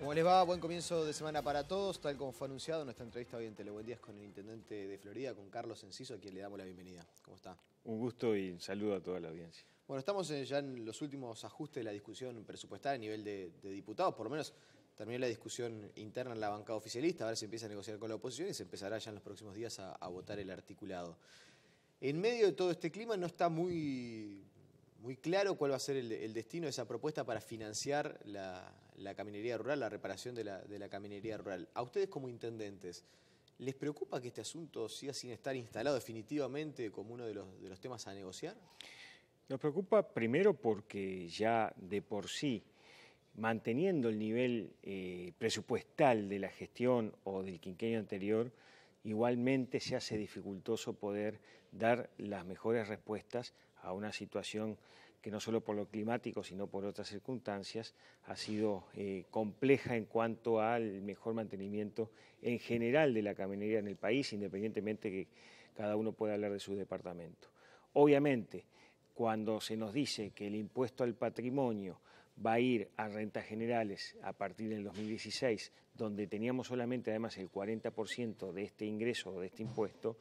¿Cómo les va? Buen comienzo de semana para todos. Tal como fue anunciado en nuestra entrevista hoy en Telebuendías con el intendente de Florida, con Carlos Enciso, a quien le damos la bienvenida. ¿Cómo está? Un gusto y un saludo a toda la audiencia. Bueno, estamos ya en los últimos ajustes de la discusión presupuestaria a nivel de diputados. Por lo menos terminó la discusión interna en la bancada oficialista. A ver si empieza a negociar con la oposición y se empezará ya en los próximos días a votar el articulado. En medio de todo este clima no está muy claro cuál va a ser el destino de esa propuesta para financiar la caminería rural, la reparación de la caminería rural. A ustedes como intendentes, ¿les preocupa que este asunto siga sin estar instalado definitivamente como uno de los temas a negociar? Nos preocupa primero porque ya de por sí, manteniendo el nivel presupuestal de la gestión o del quinquenio anterior, igualmente se hace dificultoso poder dar las mejores respuestas a una situación que no solo por lo climático, sino por otras circunstancias, ha sido compleja en cuanto al mejor mantenimiento en general de la caminería en el país, independientemente que cada uno pueda hablar de su departamento. Obviamente, cuando se nos dice que el impuesto al patrimonio va a ir a rentas generales a partir del 2016, donde teníamos solamente además el 40% de este ingreso o de este impuesto,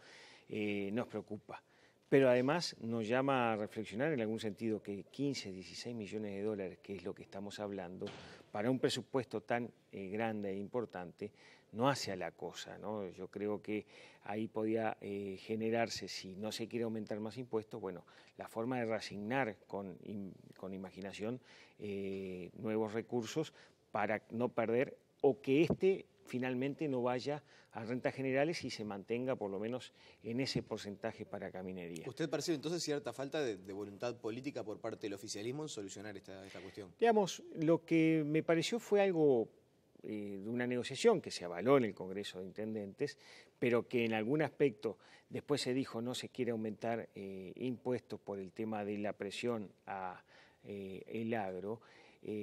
nos preocupa. Pero además nos llama a reflexionar en algún sentido que 15, 16 millones de dólares, que es lo que estamos hablando, para un presupuesto tan grande e importante, no hace a la cosa, ¿no? Yo creo que ahí podía generarse, si no se quiere aumentar más impuestos, bueno, la forma de reasignar con imaginación nuevos recursos para no perder o que finalmente no vaya a rentas generales y se mantenga por lo menos en ese porcentaje para caminería. ¿Usted percibe entonces cierta falta de voluntad política por parte del oficialismo en solucionar esta cuestión? Digamos, lo que me pareció fue algo de una negociación que se avaló en el Congreso de Intendentes, pero que en algún aspecto después se dijo no se quiere aumentar impuestos por el tema de la presión a el agro.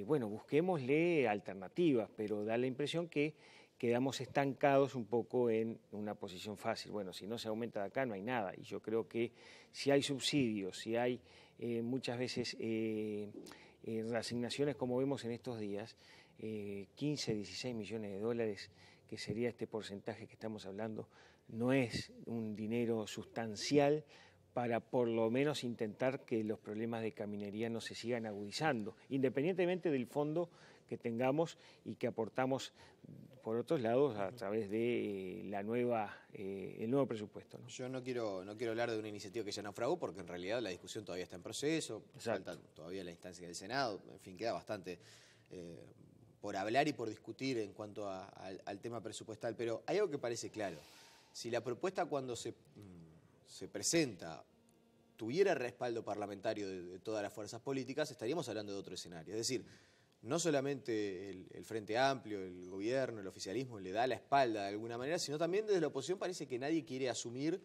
Bueno, busquémosle alternativas, pero da la impresión que quedamos estancados un poco en una posición fácil. Bueno, si no se aumenta de acá no hay nada. Y yo creo que si hay subsidios, si hay muchas veces reasignaciones como vemos en estos días, 15, 16 millones de dólares, que sería este porcentaje que estamos hablando, no es un dinero sustancial para por lo menos intentar que los problemas de caminería no se sigan agudizando, independientemente del fondo que tengamos y que aportamos por otros lados a través de el nuevo presupuesto, ¿no? Yo no quiero hablar de una iniciativa que ya naufragó, porque en realidad la discusión todavía está en proceso, falta todavía la instancia del Senado, en fin, queda bastante por hablar y por discutir en cuanto al tema presupuestal, pero hay algo que parece claro. Si la propuesta cuando se presenta tuviera respaldo parlamentario de todas las fuerzas políticas, estaríamos hablando de otro escenario. Es decir, no solamente el Frente Amplio, el gobierno, el oficialismo le da la espalda de alguna manera, sino también desde la oposición parece que nadie quiere asumir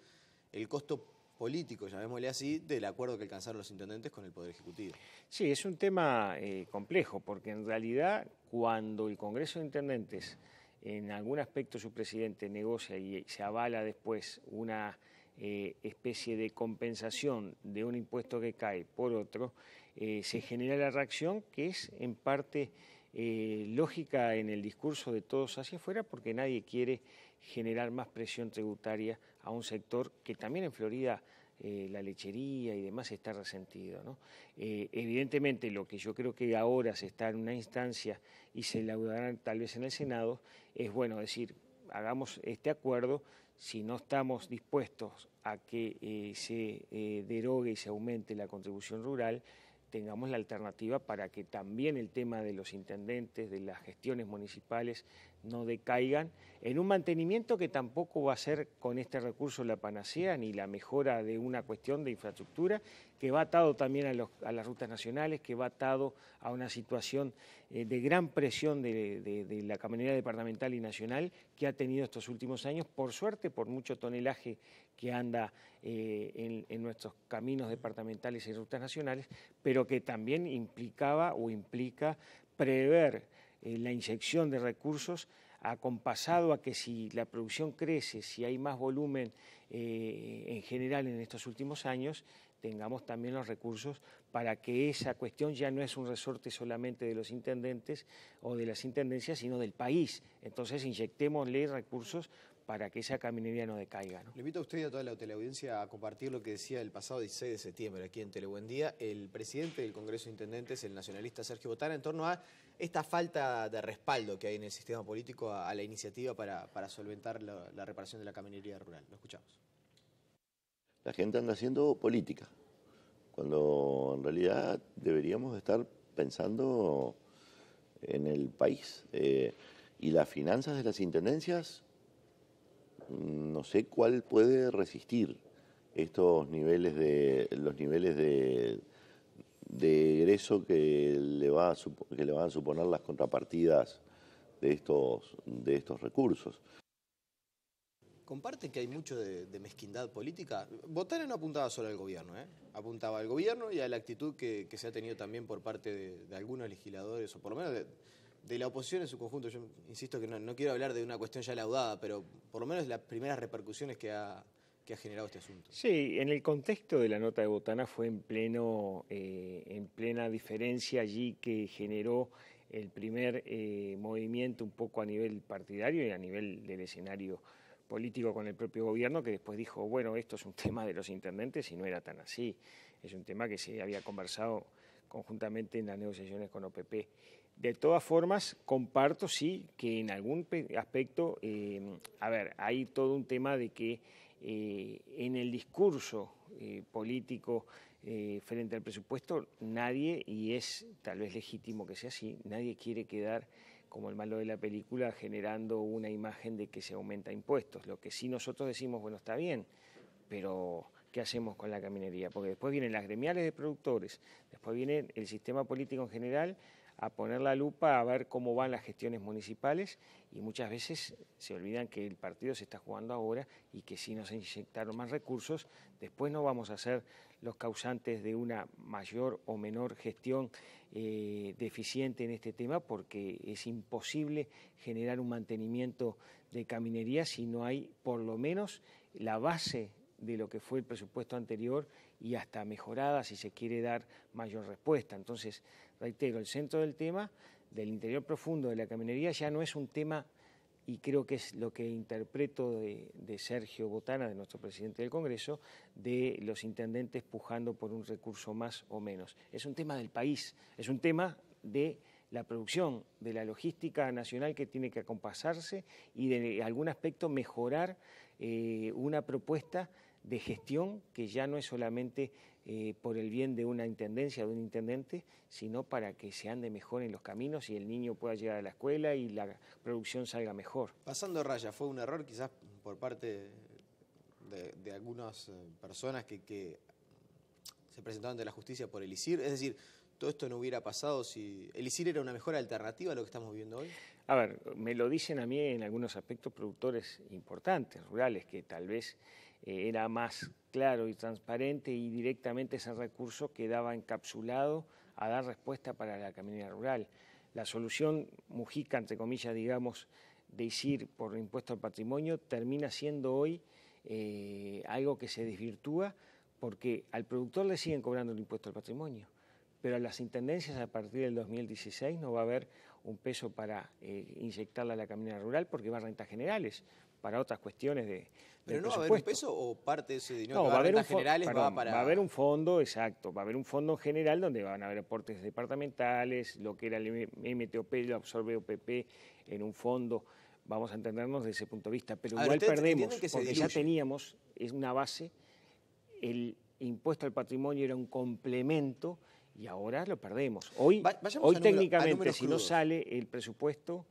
el costo político, llamémosle así, del acuerdo que alcanzaron los intendentes con el Poder Ejecutivo. Sí, es un tema complejo, porque en realidad cuando el Congreso de Intendentes en algún aspecto su presidente negocia y se avala después una especie de compensación de un impuesto que cae por otro, se genera la reacción que es en parte lógica en el discurso de todos hacia afuera, porque nadie quiere generar más presión tributaria a un sector que también en Florida la lechería y demás está resentido, ¿no? Evidentemente lo que yo creo que ahora se está en una instancia y se laudarán tal vez en el Senado es bueno decir, hagamos este acuerdo. Si no estamos dispuestos a que se derogue y se aumente la contribución rural, tengamos la alternativa para que también el tema de los intendentes, de las gestiones municipales, no decaigan en un mantenimiento que tampoco va a ser con este recurso la panacea ni la mejora de una cuestión de infraestructura, que va atado también a las rutas nacionales, que va atado a una situación de gran presión de la caminería departamental y nacional que ha tenido estos últimos años, por suerte, por mucho tonelaje que anda en nuestros caminos departamentales y rutas nacionales, pero que también implicaba o implica prever la inyección de recursos acompasado a que si la producción crece, si hay más volumen en general en estos últimos años, tengamos también los recursos para que esa cuestión ya no es un resorte solamente de los intendentes o de las intendencias, sino del país. Entonces inyectémosle recursos para que esa caminería no decaiga, ¿no? Le invito a usted y a toda la teleaudiencia a compartir lo que decía el pasado 16 de septiembre aquí en Telebuendía el presidente del Congreso de Intendentes, el nacionalista Sergio Botana, en torno a esta falta de respaldo que hay en el sistema político a la iniciativa para solventar la reparación de la caminería rural. Lo escuchamos. La gente anda haciendo política, cuando en realidad deberíamos estar pensando en el país. Y las finanzas de las intendencias, no sé cuál puede resistir estos niveles de egreso que le van a suponer las contrapartidas de estos recursos. ¿Comparten que hay mucho de mezquindad política? Botana no apuntaba solo al gobierno, apuntaba al gobierno y a la actitud que se ha tenido también por parte de algunos legisladores, o por lo menos de la oposición en su conjunto. Yo insisto que no quiero hablar de una cuestión ya laudada, pero por lo menos las primeras repercusiones que ha generado este asunto. Sí, en el contexto de la nota de Botana fue en plena diferencia allí que generó el primer movimiento un poco a nivel partidario y a nivel del escenario político con el propio gobierno, que después dijo, bueno, esto es un tema de los intendentes y no era tan así. Es un tema que se había conversado conjuntamente en las negociaciones con OPP. De todas formas, comparto, sí, que en algún aspecto, hay todo un tema de que en el discurso político frente al presupuesto, nadie, y es tal vez legítimo que sea así, nadie quiere quedar como el malo de la película, generando una imagen de que se aumenta impuestos. Lo que sí nosotros decimos, bueno, está bien, pero ¿qué hacemos con la caminería? Porque después vienen las gremiales de productores, después viene el sistema político en general a poner la lupa a ver cómo van las gestiones municipales y muchas veces se olvidan que el partido se está jugando ahora y que si nos inyectaron más recursos, después no vamos a ser los causantes de una mayor o menor gestión deficiente en este tema, porque es imposible generar un mantenimiento de caminería si no hay por lo menos la base de lo que fue el presupuesto anterior y hasta mejorada si se quiere dar mayor respuesta. Entonces, reitero, el centro del tema del interior profundo de la caminería ya no es un tema, y creo que es lo que interpreto de Sergio Botana, de nuestro presidente del Congreso, de los intendentes pujando por un recurso más o menos. Es un tema del país, es un tema de la producción, de la logística nacional que tiene que acompasarse y de algún aspecto mejorar una propuesta de gestión que ya no es solamente por el bien de una intendencia o de un intendente, sino para que se ande mejor en los caminos y el niño pueda llegar a la escuela y la producción salga mejor. Pasando raya, ¿fue un error quizás por parte de algunas personas que se presentaron ante la justicia por el ISIR? Es decir, ¿todo esto no hubiera pasado si el ISIR era una mejor alternativa a lo que estamos viendo hoy? A ver, me lo dicen a mí en algunos aspectos productores importantes, rurales, que tal vez era más claro y transparente y directamente ese recurso quedaba encapsulado a dar respuesta para la caminería rural. La solución Mujica, entre comillas, digamos, de ISIR por impuesto al patrimonio termina siendo hoy algo que se desvirtúa porque al productor le siguen cobrando el impuesto al patrimonio, pero a las intendencias a partir del 2016 no va a haber un peso para inyectarla a la caminería rural porque va a rentas generales, para otras cuestiones de ¿Pero no presupuesto. va a haber un peso o parte de ese dinero No, que va a haber rentas generales va para...? Va a haber un fondo, exacto, va a haber un fondo general donde van a haber aportes departamentales, lo que era el MTOP lo absorbe OPP en un fondo, vamos a entendernos desde ese punto de vista, pero igual perdemos, porque ya teníamos, es una base, el impuesto al patrimonio era un complemento y ahora lo perdemos. Hoy técnicamente, si no sale el presupuesto,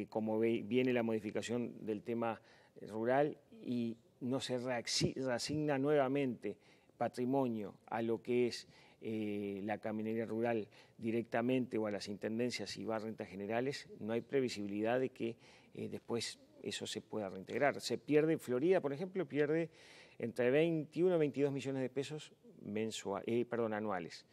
como viene la modificación del tema rural y no se reasigna nuevamente patrimonio a lo que es la caminería rural directamente o a las intendencias y va a rentas generales, no hay previsibilidad de que después eso se pueda reintegrar. Se pierde, Florida, por ejemplo, pierde entre 21 y 22 millones de pesos anuales.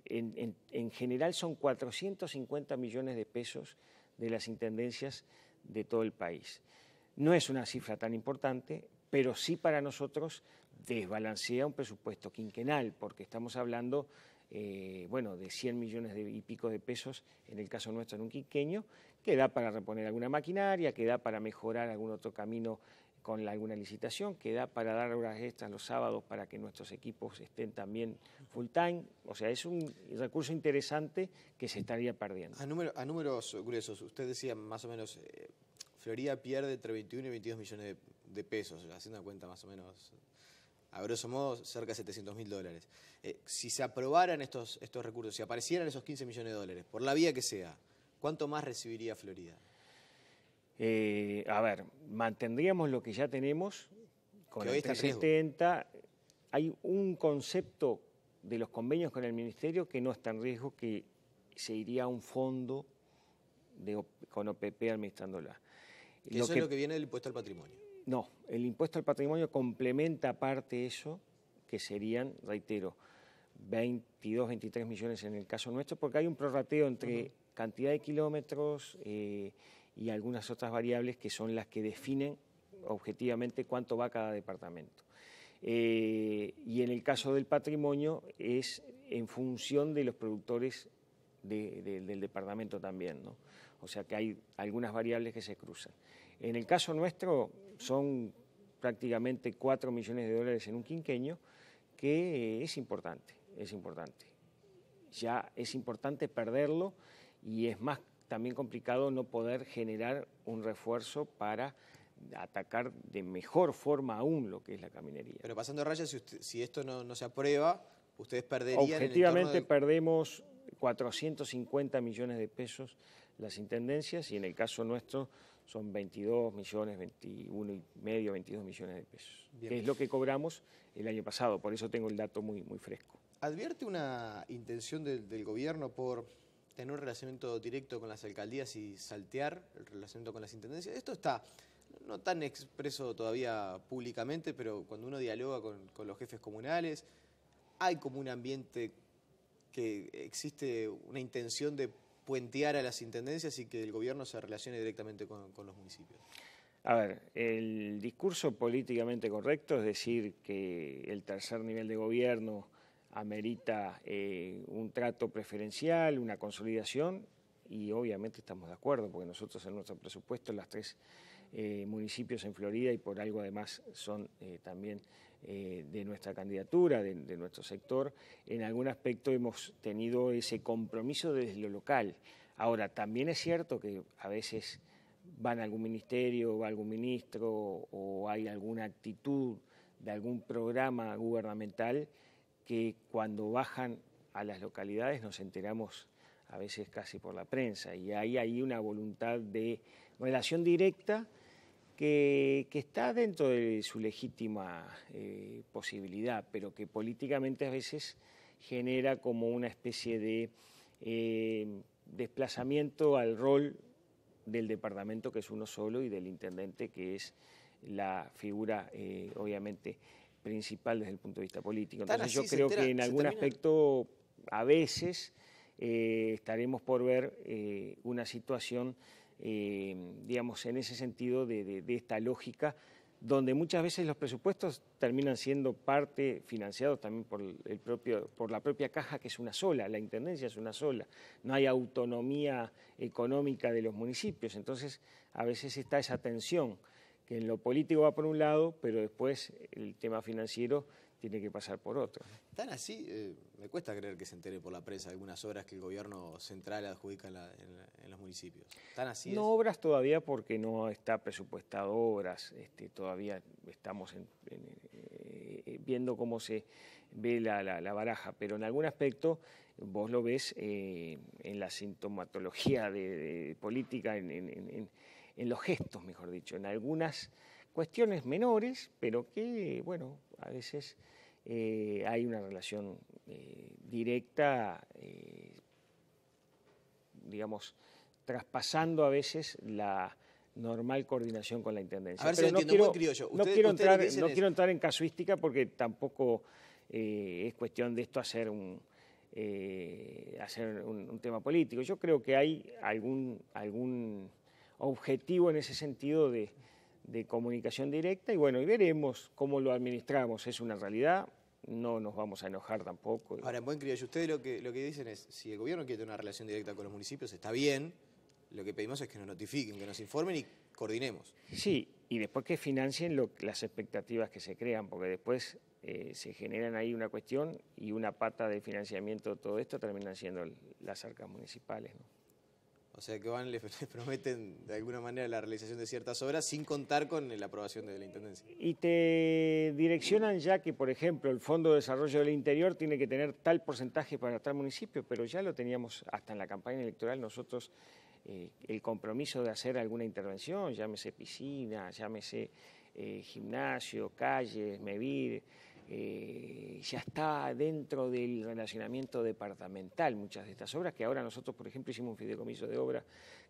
En general son 450 millones de pesos de las intendencias de todo el país. No es una cifra tan importante, pero sí para nosotros desbalancea un presupuesto quinquenal, porque estamos hablando de 100 millones y pico de pesos, en el caso nuestro en un quinquenio, que da para reponer alguna maquinaria, que da para mejorar algún otro camino con alguna licitación, que da para dar horas extras los sábados para que nuestros equipos estén también full time. O sea, es un recurso interesante que se estaría perdiendo. A números gruesos, usted decía más o menos, Florida pierde entre 21 y 22 millones de pesos, haciendo una cuenta más o menos, a grosso modo, cerca de $700.000. Si se aprobaran estos recursos, si aparecieran esos 15 millones de dólares, por la vía que sea, ¿cuánto más recibiría Florida? Mantendríamos lo que ya tenemos con el 370. Hay un concepto de los convenios con el Ministerio que no está en riesgo, que se iría a un fondo con OPP administrándola. Eso es lo que viene del impuesto al patrimonio. No, el impuesto al patrimonio complementa aparte eso, que serían, reitero, 22, 23 millones en el caso nuestro, porque hay un prorrateo entre cantidad de kilómetros y algunas otras variables que son las que definen objetivamente cuánto va cada departamento. Y en el caso del patrimonio es en función de los productores del departamento también, ¿no? O sea que hay algunas variables que se cruzan. En el caso nuestro son prácticamente 4 millones de dólares en un quinquenio, que es importante, es importante. Ya es importante perderlo y es más también complicado no poder generar un refuerzo para atacar de mejor forma aún lo que es la caminería. Pero pasando rayas, si esto no se aprueba, ustedes perderían... Objetivamente perdemos 450 millones de pesos las intendencias y en el caso nuestro son 22 millones, 21 y medio, 22 millones de pesos, que es lo que cobramos el año pasado, por eso tengo el dato muy fresco. ¿Advierte una intención del gobierno por tener un relacionamiento directo con las alcaldías y saltear el relacionamiento con las intendencias? Esto está no tan expreso todavía públicamente, pero cuando uno dialoga con los jefes comunales, hay como un ambiente que existe una intención de puentear a las intendencias y que el gobierno se relacione directamente con los municipios. A ver, el discurso políticamente correcto es decir que el tercer nivel de gobierno amerita un trato preferencial, una consolidación, y obviamente estamos de acuerdo, porque nosotros en nuestro presupuesto, las 3 municipios en Florida, y por algo además son también de nuestra candidatura, de nuestro sector, en algún aspecto hemos tenido ese compromiso desde lo local. Ahora, también es cierto que a veces van a algún ministerio, va algún ministro, o hay alguna actitud de algún programa gubernamental que cuando bajan a las localidades nos enteramos a veces casi por la prensa, y hay ahí una voluntad de relación directa que está dentro de su legítima posibilidad, pero que políticamente a veces genera como una especie de desplazamiento al rol del departamento, que es uno solo, y del intendente, que es la figura obviamente principal desde el punto de vista político. Entonces yo creo que en algún aspecto a veces estaremos por ver una situación, digamos, en ese sentido de esta lógica, donde muchas veces los presupuestos terminan siendo parte financiados también por la propia caja, que es una sola, la intendencia es una sola, no hay autonomía económica de los municipios, entonces a veces está esa tensión, que en lo político va por un lado, pero después el tema financiero tiene que pasar por otro. ¿Tan así? Me cuesta creer que se entere por la prensa algunas obras que el gobierno central adjudica en los municipios. ¿Tan así es? No obras todavía porque no está presupuestado obras, todavía estamos viendo cómo se ve la baraja, pero en algún aspecto vos lo ves en la sintomatología de política, en los gestos, mejor dicho, en algunas cuestiones menores, pero que, bueno, a veces hay una relación directa, digamos, traspasando a veces la normal coordinación con la intendencia. A ver si lo entiendo, muy criollo. No quiero entrar en casuística porque tampoco es cuestión de esto hacer un tema político. Yo creo que hay algún objetivo en ese sentido de de comunicación directa y bueno, y veremos cómo lo administramos. Es una realidad, no nos vamos a enojar tampoco. Ahora, en buen criollo, ustedes lo que dicen es, si el gobierno quiere tener una relación directa con los municipios, está bien, lo que pedimos es que nos notifiquen, que nos informen y coordinemos. Sí, y después que financien las expectativas que se crean, porque después se generan ahí una cuestión y una pata de financiamiento de todo esto terminan siendo las arcas municipales, ¿no? O sea que les prometen de alguna manera la realización de ciertas obras sin contar con la aprobación de la Intendencia. Y te direccionan ya que, por ejemplo, el Fondo de Desarrollo del Interior tiene que tener tal porcentaje para tal municipio, pero ya lo teníamos hasta en la campaña electoral nosotros, el compromiso de hacer alguna intervención, llámese piscina, llámese gimnasio, calles, MEVID, ya está dentro del relacionamiento departamental muchas de estas obras, que ahora nosotros, por ejemplo, hicimos un fideicomiso de obra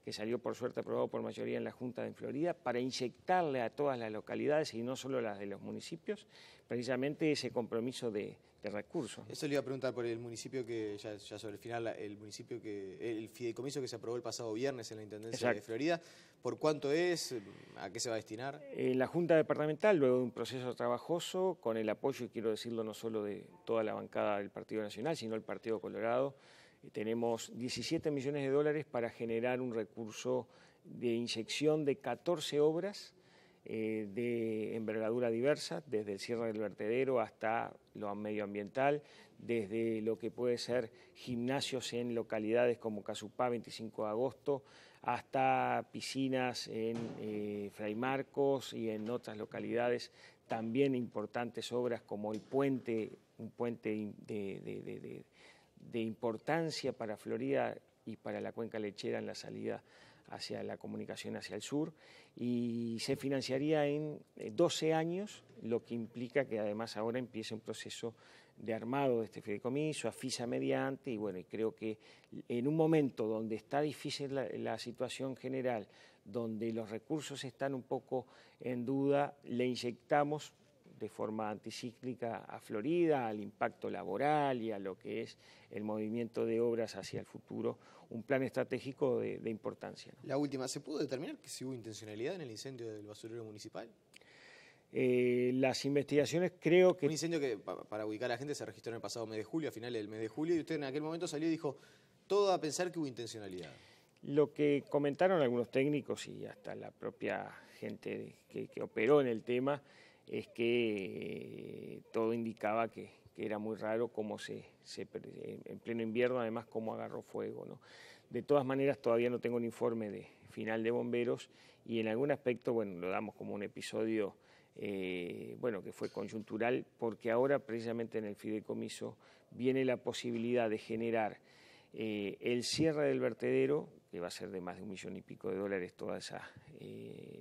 que salió por suerte aprobado por mayoría en la Junta de Florida para inyectarle a todas las localidades y no solo las de los municipios, precisamente ese compromiso de recursos. Eso le iba a preguntar por el municipio que, ya sobre el final, el fideicomiso que se aprobó el pasado viernes en la Intendencia de Florida, ¿por cuánto es? ¿A qué se va a destinar? La Junta Departamental, luego de un proceso trabajoso, con el apoyo, y quiero decirlo, no solo de toda la bancada del Partido Nacional, sino del Partido Colorado, tenemos 17 millones de dólares para generar un recurso de inyección de 14 obras de envergadura diversa, desde el cierre del vertedero hasta lo medioambiental, desde lo que puede ser gimnasios en localidades como Casupá, 25 de agosto, hasta piscinas en Fray Marcos y en otras localidades, también importantes obras como el puente, un puente de importancia para Florida y para la cuenca lechera en la salida hacia la comunicación hacia el sur, y se financiaría en 12 años, lo que implica que además ahora empiece un proceso de armado de este fideicomiso, AFISA mediante, y bueno, y creo que en un momento donde está difícil la situación general, donde los recursos están un poco en duda, le inyectamos de forma anticíclica a Florida, al impacto laboral y a lo que es el movimiento de obras hacia el futuro, un plan estratégico de importancia, ¿no? La última, ¿se pudo determinar que si hubo intencionalidad en el incendio del basurero municipal? Las investigaciones creo que... Un incendio que, para ubicar a la gente, se registró en el pasado mes de julio, a finales del mes de julio, y usted en aquel momento salió y dijo, todo a pensar que hubo intencionalidad. Lo que comentaron algunos técnicos y hasta la propia gente que operó en el tema es que todo indicaba que era muy raro cómo en pleno invierno, además, cómo agarró fuego, ¿no? De todas maneras, todavía no tengo un informe final de bomberos y en algún aspecto, bueno, lo damos como un episodio, bueno, que fue coyuntural, porque ahora precisamente en el fideicomiso viene la posibilidad de generar el cierre del vertedero, que va a ser de más de $1 millón y pico toda esa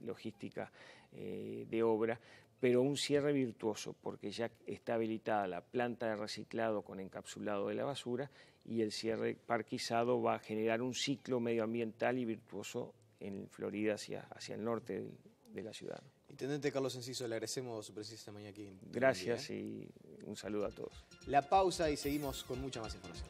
logística de obra, pero un cierre virtuoso, porque ya está habilitada la planta de reciclado con encapsulado de la basura y el cierre parquizado va a generar un ciclo medioambiental y virtuoso en Florida hacia el norte de la ciudad. Intendente Carlos Enciso, le agradecemos su presencia esta mañana aquí. Gracias y un saludo a todos. La pausa y seguimos con mucha más información.